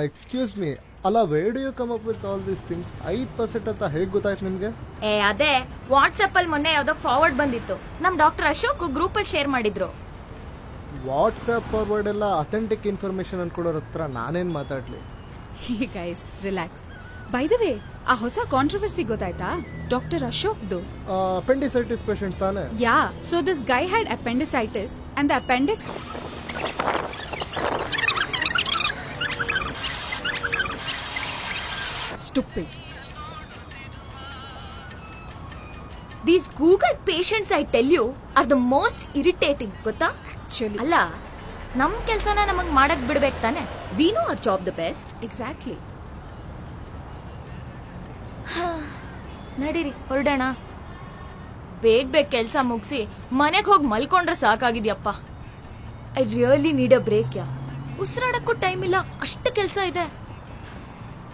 Excuse me ಅಲ್ಲ, where do you come up with all these things? 5% ಅಂತ ಹೇಗೆ ಗೊತ್ತಾಯ್ತು ನಿಮ್ಗೆ? ಅದೇ ವಾಟ್ಸ್ಆಪ್ ಅಲ್ಲಿ ಮೊನ್ನೆ ಯಾವ್ದೋ ಫಾರ್ವರ್ಡ್ ಬಂದಿತ್ತು. ನಮ್ ಡಾಕ್ಟರ್ ಅಶೋಕ್ ಗ್ರೂಪ್ ಅಲ್ಲಿ ಶೇರ್ ಮಾಡಿದ್ರು. ವಾಟ್ಸ್ಆಪ್ ಫಾರ್ವರ್ಡ್ ಎಲ್ಲ ಅಥೆಂಟಿಕ್ ಇನ್ಫಾರ್ಮೇಶನ್ ಅನ್ಕೊಡೋರ ಹತ್ರ ನಾನೇನ್ ಮಾತಾಡ್ಲಿ? Guys relax. By the way, ಆ ಹೊಸ ಕಾಂಟ್ರವರ್ಸಿ ಗೊತ್ತಾಯ್ತಾ? ಡಾಕ್ಟರ್ ಅಶೋಕ್ದು. ಅಪೆಂಡಿಸೈಟಿಸ್ ಪೇಷಂಟ್ ತಾನೆ? Yeah, so this guy had appendicitis and the appendix stupid. These Google patients, I tell you, are the most irritating. ಗೊತ್ತಾ? Actually. ಅಲ್ಲ, ನಮ್ ಕೆಲ್ಸನ ನಮಗ್ ಮಾಡಕ್ ಬಿಡ್ಬೇಕು ತಾನೆ. We know our job the best. Exactly. ನಡೀರಿ ಹೊರಡೋಣ. ಬೇಗ ಕೆಲ್ಸ ಮುಗಿಸಿ ಮನೆಗೆ ಹೋಗಿ ಮಲ್ಕೊಂಡ್ರೆ ಸಾಕಾಗಿದ್ಯಪ್ಪ. I really need a break. ಉಸಿರಾಡಕ್ಕೂ ಟೈಮ್ ಇಲ್ಲ, ಅಷ್ಟು ಕೆಲ್ಸ ಇದೆ.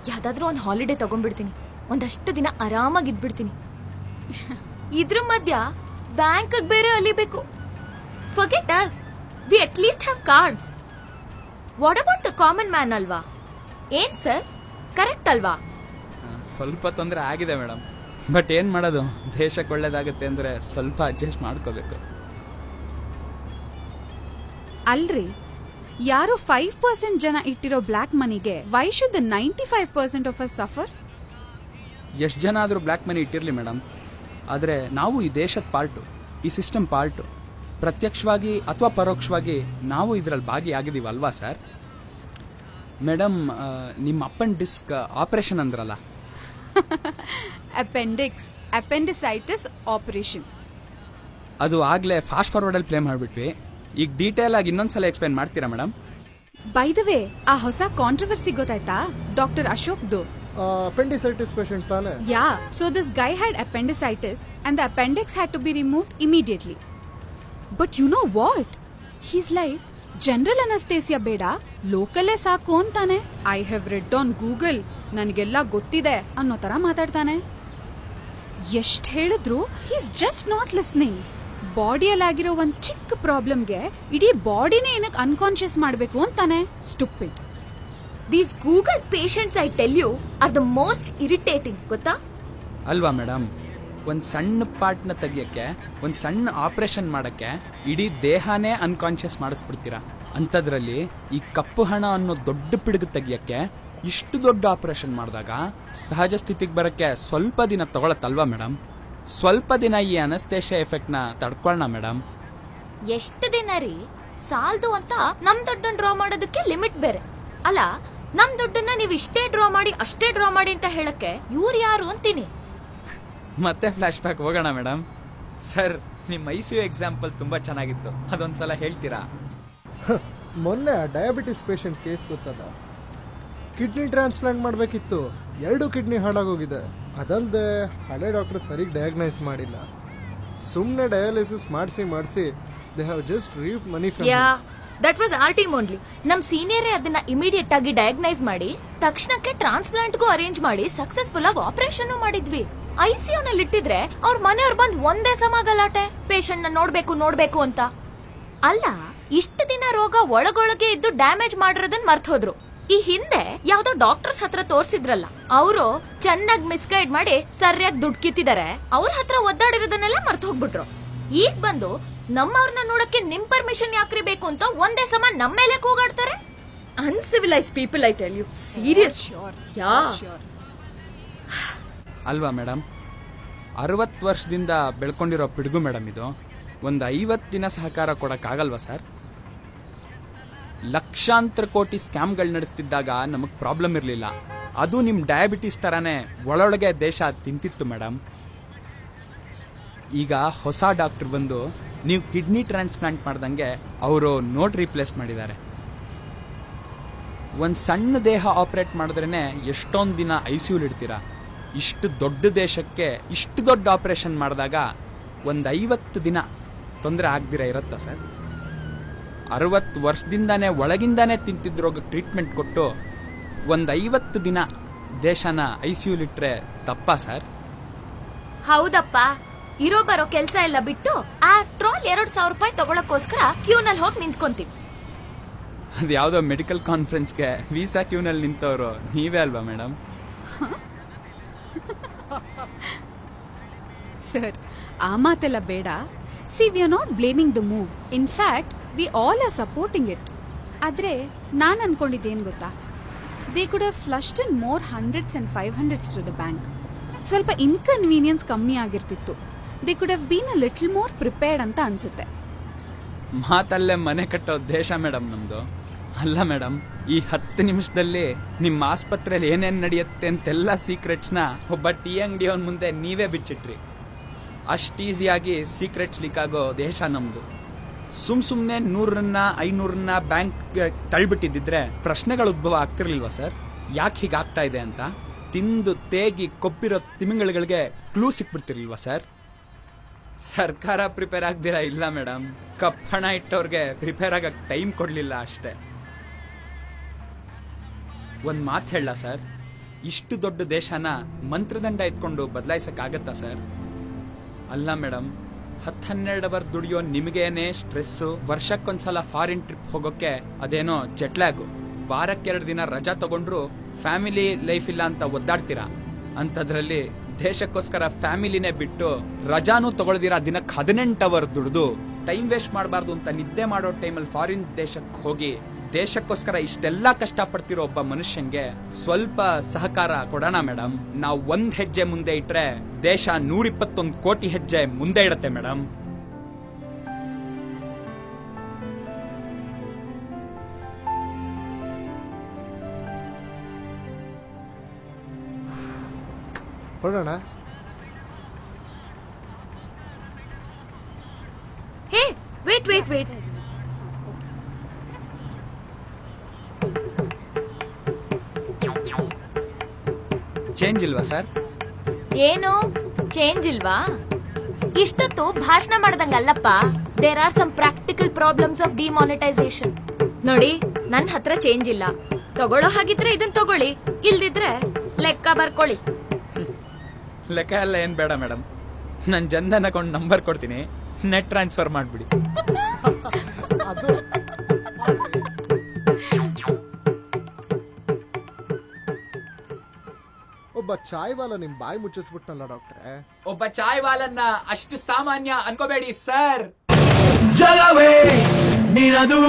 ಯಾವ್ದಾದ್ರೂ ಒಂದು ಹಾಲಿಡೇ ತಗೊಂಡ್ಬಿಡ್ತೀನಿ. ಒಂದಷ್ಟು ದಿನ ಆರಾಮಾಗಿ ಇದ್ಬಿಡ್ತೀನಿ. ಇದ್ರ ಮಧ್ಯ ಬ್ಯಾಂಕ್ ಬೇರೆ ಅಲಿಬೇಕು. Forget us, we at least have cards. What about the common man ಅಲ್ವಾ? ಏನ್ ಸರ್, ಕರೆಕ್ಟ್ ಅಲ್ವಾ? ಸ್ವಲ್ಪ ತೊಂದರೆ ಆಗಿದೆ ಮೇಡಮ್, ಬಟ್ ಏನ್ ಮಾಡೋದು, ದೇಶಕ್ಕೆ ಒಳ್ಳೇದಾಗುತ್ತೆ ಅಂದ್ರೆ ಸ್ವಲ್ಪ ಅಡ್ಜಸ್ಟ್ ಮಾಡ್ಕೋಬೇಕು. ಅಲ್ರಿ, ಯಾರೋ 5% ಜನ ಇಟ್ಟಿರೋ ಬ್ಲಾಕ್ ಮನಿಗೆ why should the 95% of us suffer? ಎಷ್ಟು ಜನ ಆದ್ರೂ ಬ್ಲಾಕ್ ಮನಿ ಇಟ್ಟಿರ್ಲಿ ಮೇಡಮ್, ಆದ್ರೆ ನಾವು ಈ ದೇಶದ ಪಾರ್ಟು, ಈ ಸಿಸ್ಟಮ್ ಪಾರ್ಟು. ಪ್ರತ್ಯಕ್ಷವಾಗಿ ಅಥವಾ ಪರೋಕ್ಷವಾಗಿ ನಾವು ಇದರಲ್ಲಿ ಭಾಗಿಯಾಗಿದ್ದೀವಿ ಅಲ್ವಾ ಸರ್? ಮೇಡಮ್, ನಿಮ್ಮ ಅಪ್ಪನ್ ಡಿಸ್ಕ್ ಆಪರೇಷನ್ ಅಂದ್ರಲ್ಲ? Appendicitis operation. ಅದು ಆಗ್ಲೇ ಫಾಸ್ಟ್ ಫಾರ್ವರ್ಡ್ ಅಲ್ಲಿ ಪ್ಲೇ ಮಾಡ್ಬಿಟ್ವಿ. ಈಗ ಡೀಟೇಲ್ ಆಗಿ ಇನ್ನೊಂದ್ಸಲ ಎಕ್ಸ್ಪ್ಲೈನ್ ಮಾಡ್ತೀರಾ ಮೇಡಮ್? ಬೈ ದ ವೇ, ಆ ಹೊಸ ಕಾಂಟ್ರವರ್ಸಿ ಗೊತ್ತಾಯ್ತಾ? ಡಾಕ್ಟರ್ ಅಶೋಕ್ದು. ಅಪೆಂಡಿಸೈಟಿಸ್ ಪೇಷಂಟ್ ತಾನೆ? Yeah, so this guy had appendicitis and the appendix had to be removed immediately. But you know what, he's like general anaesthesia ಬೇಡ, ಲೋಕಲ್ಲೇ ಸಾಕು ಅಂತಾನೆ. I have read on Google, ನನಗೆಲ್ಲ ಗೊತ್ತಿದೆ ಅನ್ನೋ ತರ ಮಾತಾಡ್ತಾನೆ. ಎಷ್ಟ್ ಹೇಳಿದ್ರು ಹೀಸ್ ಜಸ್ಟ್ ನಾಟ್ ಲಿಸ್ನಿಂಗ್. ಬಾಡಿಯಲ್ಲಾಗಿರೋ ಒಂದ್ ಚಿಕ್ಕ ಪ್ರಾಬ್ಲಮ್ಗೆ ಇಡೀ ಬಾಡಿನೇ ಏನಕ್ಕೆ ಅನ್ಕಾನ್ಶಿಯಸ್ ಮಾಡ್ಬೇಕು ಅಂತಾನೆ. Stupid. These Google patients, I tell you, are the most irritating. ಗೊತ್ತಾ? ಅಲ್ವಾ ಮೇಡಮ್, ಒಂದ್ ಸಣ್ಣ ಪಾರ್ಟ್ನ ತೆಗಿಯಕ್ಕೆ, ಒಂದ್ ಸಣ್ಣ ಆಪರೇಷನ್ ಮಾಡಕ್ಕೆ ಇಡೀ ದೇಹನೇ ಅನ್ಕಾನ್ಶಿಯಸ್ ಮಾಡಿಸ್ಬಿಡ್ತೀರಾ. ಅಂಥದ್ರಲ್ಲಿ ಈ ಕಪ್ಪು ಹಣ ಅನ್ನೋ ದೊಡ್ಡ ಪಿಡುಗು ತೆಗಿಯಕ್ಕೆ ಇಷ್ಟು ದೊಡ್ಡ ಆಪರೇಷನ್ ಮಾಡಿದಾಗ ಸಹಜ ಸ್ಥಿತಿಗೆ ಬರಕ್ಕೆ ಸ್ವಲ್ಪ ದಿನ ತಗೊಳತ್ತಲ್ವಾ ಮೇಡಮ್? ಸ್ವಲ್ಪ ದಿನ ಈ ಅನಸ್ತೇಷಿಯಾ ಎಫೆಕ್ಟ್ ನ ತಡ್ಕೊಳ್ಳೋಣ ಮೇಡಮ್. ಎಷ್ಟು ದಿನ ರೀ ಸಾಲ್ದು ಅಂತ ನಮ್ ದುಡ್ಡನ್ನ ಡ್ರಾ ಮಾಡೋದಕ್ಕೆ ಲಿಮಿಟ್ ಬೇರೆ ಅಲ್ಲ. ನಮ್ ದುಡ್ಡನ್ನ ನೀವು ಇಷ್ಟೇ ಡ್ರಾ ಮಾಡಿ ಅಷ್ಟೇ ಡ್ರಾ ಮಾಡಿ ಅಂತ ಹೇಳಕ್ಕೆ ಇವ್ರು ಯಾರು ಅಂತೀನಿ. ಮತ್ತೆ ಫ್ಲಾಶ್ ಬ್ಯಾಕ್ ಹೋಗೋಣ ಮೇಡಮ್. ಸರ್, ನಿಮ್ ICU ಎಕ್ಸಾಂಪಲ್ ತುಂಬಾ ಚೆನ್ನಾಗಿತ್ತು, ಅದೊಂದ್ಸಲ ಹೇಳ್ತೀರಾ? ಮೊನ್ನೆ ಡಯಾಬಿಟಿಸ್ ಪೇಷಂಟ್ ಕೇಸ್ ಗೊತ್ತದ? ಕಿಡ್ನಿ ಟ್ರಾನ್ಸ್ಪ್ಲಾಂಟ್ ಮಾಡ್ಬೇಕಿತ್ತು, 2 ಕಿಡ್ನಿ ಹಾಳಾಗೋಗಿದೆ. ಅದಲ್ದೆ ಹಳೆ ಡಾಕ್ಟರ್ ಸರಿಗ್ ಡಯಾಗ್ನೈಸ್ ಮಾಡಿಲ್ಲ. ಸುಮ್ನೆ ಡಯಾಲಿಸಿಸ್ ಮಾಡಿಸಿ they have just reap money from. That was our team only. ನಮ್ ಸೀನಿಯರೇ ಅದನ್ನ ಇಮಿಡಿಯೇಟ್ ಆಗಿ ಡಯಾಗ್ನೈಸ್ ಮಾಡಿ ತಕ್ಷಣಕ್ಕೆ ಟ್ರಾನ್ಸ್ಪ್ಲಾಂಟ್ಗೂ ಅರೇಂಜ್ ಮಾಡಿ ಸಕ್ಸಸ್ಫುಲ್ ಆಗಿ ಆಪರೇಷನ್ ಮಾಡಿದ್ವಿ. ICU ನಲ್ಲಿ ಇಟ್ಟಿದ್ರೆ ಅವ್ರ ಮನೆಯವ್ರು ಬಂದ್ ಒಂದೇ ಸಮ ಗಲಾಟೆ, ಪೇಷಂಟ್ ನ ನೋಡ್ಬೇಕು ಅಂತ. ಅಲ್ಲ, ಇಷ್ಟು ದಿನ ರೋಗ ಒಳಗೊಳಗೆ ಇದ್ದು ಡ್ಯಾಮೇಜ್ ಮಾಡಿರೋದನ್ನ ಮರ್ತ್ ಹೋದ್ರು. ಈ ಹಿಂದೆ ಯಾವ್ದೋ ಡಾಕ್ಟರ್ಸ್ ಹತ್ರ ತೋರ್ಸಿದ್ರಲ್ಲ, ಅವರು ಚೆನ್ನಾಗಿ ಮಿಸ್ಗೈಡ್ ಮಾಡಿ ಸರಿಯಾಗಿ ದುಡ್ಡು ಕಿತ್ತಿದ್ದಾರೆ. ಅವ್ರ ಹತ್ರ ಒದ್ದಾಡಿರೋದನ್ನೆಲ್ಲ ಮರ್ತ್ ಹೋಗ್ಬಿಟ್ರು. ಈಗ ಬಂದು ನಮ್ಮವ್ರನ್ನ ನೋಡಕ್ಕೆ ನಿಮ್ ಪರ್ಮಿಷನ್ ಯಾಕ್ರಿ ಬೇಕು ಅಂತ ಒಂದೇ ಸಮ ನಮ್ಮ ಮೇಲೆ ಕೂಗಾಡ್ತಾರೆ. Uncivilised people, I tell you. Serious. Yeah ಅಲ್ವಾ ಮೇಡಮ್? 60 ವರ್ಷದಿಂದ ಬೆಳ್ಕೊಂಡಿರೋ ಪಿಡುಗು ಮೇಡಮ್ ಇದು. ಒಂದು 50 ದಿನ ಸಹಕಾರ ಕೊಡಕ್ಕಾಗಲ್ವಾ ಸರ್? ಲಕ್ಷಾಂತರ ಕೋಟಿ ಸ್ಕ್ಯಾಮ್ಗಳು ನಡೆಸ್ತಿದ್ದಾಗ ನಮಗ್ ಪ್ರಾಬ್ಲಮ್ ಇರಲಿಲ್ಲ. ಅದು ನಿಮ್ ಡಯಾಬಿಟಿಸ್ ತರಾನೇ ಒಳೊಳಗೆ ದೇಶ ತಿಂತಿತ್ತು ಮೇಡಮ್. ಈಗ ಹೊಸ ಡಾಕ್ಟರ್ ಬಂದು ನೀವು ಕಿಡ್ನಿ ಟ್ರಾನ್ಸ್ಪ್ಲಾಂಟ್ ಮಾಡ್ದಂಗೆ ಅವರು ನೋಟ್ ರೀಪ್ಲೇಸ್ ಮಾಡಿದ್ದಾರೆ. ಒಂದ್ ಸಣ್ಣ ದೇಹ ಆಪರೇಟ್ ಮಾಡಿದ್ರೇನೆ ಎಷ್ಟೊಂದು ದಿನ ICU ಇಡ್ತೀರಾ. ಇಷ್ಟು ದೊಡ್ಡ ದೇಶಕ್ಕೆ ಇಷ್ಟು ದೊಡ್ಡ ಆಪರೇಷನ್ ಮಾಡಿದಾಗ ಒಂದು 50 ದಿನ ತೊಂದರೆ ಆಗ್ದಿರ ಇರತ್ತಾ ಸರ್? 60 ವರ್ಷದಿಂದಾನೇ ಒಳಗಿಂದಾನೇ ತಿಂತಿದ್ದ ರೋಗ ಟ್ರೀಟ್ಮೆಂಟ್ ಕೊಟ್ಟು ಒಂದು 50 ದಿನ ದೇಶನ ICU ಇಟ್ರೆ ತಪ್ಪಾ ಸರ್? ಹೌದಪ್ಪ. ಇರೋ ಬರೋ ಕೆಲಸ ಎಲ್ಲ ಬಿಟ್ಟು ಆಫ್ಟರ್ ಆಲ್ 2,000 ರೂಪಾಯಿ ತಗೊಳಕ್ಕೋಸ್ಕರ ಕ್ಯೂನಲ್ಲಿ ಹೋಗಿ ನಿಂತ್ಕೊಂತೀವಿ. ಅದು ಯಾವುದೋ ಮೆಡಿಕಲ್ ಕಾನ್ಫರೆನ್ಸ್ಗೆ ವೀಸಾ ಕ್ಯೂನಲ್ಲಿ ನಿಂತವರು ನೀವೇ ಅಲ್ವಾ ಮೇಡಮ್? ಸರ್, ಆ ಮಾತೆಲ್ಲ ಬೇಡ. See, we are not blaming the move. In fact we all are supporting it. ಆದ್ರೆ ನಾನು ಅನ್ಕೊಂಡಿದ್ದೇನು ಗೊತ್ತಾ, they could have flushed in more 100s and 500s to the bank. ಸ್ವಲ್ಪ ಇನ್ಕನ್ವೀನಿಯನ್ಸ್ ಕಮ್ಮಿ ಆಗಿರ್ತಿತ್ತು. They could have been a little more prepared ಅಂತ ಅನ್ಸುತ್ತೆ. ಮಾತಲ್ಲೇ ಮನೆ ಕಟ್ಟೋ ದೇಶ ಮೇಡಮ್ ನಮ್ದು. ಅಲ್ಲ ಮೇಡಮ್, ಈ 10 ನಿಮಿಷದಲ್ಲಿ ನಿಮ್ಮ ಆಸ್ಪತ್ರೆಯಲ್ಲಿ ಏನೇನ್ ನಡೆಯುತ್ತೆ ಅಂತೆಲ್ಲ ಸೀಕ್ರೆಟ್ಸ್ನ ಒಬ್ಬ ಟೀ ಅಂಗಡಿಯವನ್ ಮುಂದೆ ನೀವೇ ಬಿಚ್ಚಿಟ್ರಿ. ಅಷ್ಟು ಈಸಿಯಾಗಿ ಸೀಕ್ರೆಟ್ಸ್ ಲೀಕ್ ಆಗೋ ದೇಶ ನಮ್ದು. ಸುಮ್ನೆ 100ರನ್ನ 500ರನ್ನ ಬ್ಯಾಂಕ್ ತಳ್ಬಿಟ್ಟಿದ್ರೆ ಪ್ರಶ್ನೆಗಳು ಉದ್ಭವ ಆಗ್ತಿರ್ಲಿಲ್ವಾ ಸರ್? ಯಾಕೆ ಹೀಗಾಗ್ತಾ ಇದೆ ಅಂತ ತಿಂದು ತೇಗಿ ಕೊಪ್ಪಿರೋ ತಿಮಿಂಗಳಿಗೆ ಕ್ಲೂ ಸಿಕ್ಬಿಡ್ತಿರ್ಲಿಲ್ವಾ ಸರ್? ಸರ್ಕಾರ ಪ್ರಿಪೇರ್ ಆಗ್ದಿರಾ ಇಲ್ಲ ಮೇಡಮ್, ಕಪ್ಪಣ ಇಟ್ಟವ್ರಿಗೆ ಪ್ರಿಪೇರ್ ಆಗಕ್ ಟೈಮ್ ಕೊಡ್ಲಿಲ್ಲ ಅಷ್ಟೇ. ಒಂದ್ ಮಾತು ಹೇಳ ಸರ್, ಇಷ್ಟು ದೊಡ್ಡ ದೇಶನ ಮಂತ್ರದಂಡ ಇಟ್ಕೊಂಡು ಬದಲಾಯಿಸಕ್ ಆಗತ್ತಾ ಸರ್? ಅಲ್ಲ ಮೇಡಮ್, 10-12 ಅವರ್ ದುಡಿಯೋ ನಿಮಗೇನೆ ಸ್ಟ್ರೆಸ್ಸು. ವರ್ಷಕ್ಕೊಂದ್ಸಲ ಫಾರಿನ್ ಟ್ರಿಪ್ ಹೋಗೋಕೆ ಅದೇನೋ ಜೆಟ್ಲ್ಯಾಗು. ವಾರಕ್ಕೆ 2 ದಿನ ರಜಾ ತಗೊಂಡ್ರು ಫ್ಯಾಮಿಲಿ ಲೈಫ್ ಇಲ್ಲ ಅಂತ ಒದ್ದಾಡ್ತೀರಾ. ಅಂತದ್ರಲ್ಲಿ ದೇಶಕ್ಕೋಸ್ಕರ ಫ್ಯಾಮಿಲಿನೇ ಬಿಟ್ಟು ರಜಾನೂ ತಗೊಳ್ದಿರಾ ದಿನಕ್ಕೆ 18 ಅವರ್ ದುಡಿದು ಟೈಮ್ ವೇಸ್ಟ್ ಮಾಡಬಾರ್ದು ಅಂತ ನಿದ್ದೆ ಮಾಡೋ ಟೈಮಲ್ಲಿ ಫಾರಿನ್ ದೇಶಕ್ಕೆ ಹೋಗಿ ದೇಶಕ್ಕೋಸ್ಕರ ಇಷ್ಟೆಲ್ಲ ಕಷ್ಟಪಡ್ತಿರೋ ಒಬ್ಬ ಮನುಷ್ಯಂಗೆ ಸ್ವಲ್ಪ ಸಹಕಾರ ಕೊಡೋಣ ಮೇಡಮ್. ನಾವು 1 ಹೆಜ್ಜೆ ಮುಂದೆ ಇಟ್ರೆ ದೇಶ 121 ಕೋಟಿ ಹೆಜ್ಜೆ ಮುಂದೆ ಇಡತ್ತೆ ಮೇಡಮ್. ಹೊರಡೋಣ. Hey, wait wait wait. Change ಇಲ್ವಾ ಸರ್? ಏನು ಚೇಂಜ್ ಇಲ್ವಾ? ಇಷ್ಟೊತ್ತು ಭಾಷಣ ಮಾಡ್ದಂಗಲ್ಲಪ್ಪ. There are some practical problems of demonetisation. ನೋಡಿ, ನನ್ನ ಹತ್ರ ಚೇಂಜ್ ಇಲ್ಲ. ತಗೊಳ್ಳೋ ಹಾಗಿದ್ರೆ ಇದನ್ ತಗೊಳ್ಳಿ, ಇಲ್ದಿದ್ರೆ ಲೆಕ್ಕ ಬರ್ಕೊಳ್ಳಿ. ಲೆಕ್ಕ ಎಲ್ಲ ಏನ್ ಬೇಡ ಮೇಡಮ್, ನನ್ ಜನ್ಧನ್ ಅಕೌಂಟ್ ನಂಬರ್ ಕೊಡ್ತೀನಿ, ನೆಟ್ ಟ್ರಾನ್ಸ್ಫರ್ ಮಾಡ್ಬಿಡಿ. ಒಬ್ಬ ಚಾಯ್ ವಾಲ ನಿಮ್ ಬಾಯಿ ಮುಚ್ಚಿಸ್ಬಿಟ್ನಲ್ಲ ಡಾಕ್ಟ್ರೆ. ಒಬ್ಬ ಚಾಯ್ ವಾಲನ್ನ ಅಷ್ಟು ಸಾಮಾನ್ಯ ಅನ್ಕೋಬೇಡಿ ಸರ್. ಜಗವೇ ನಿನದು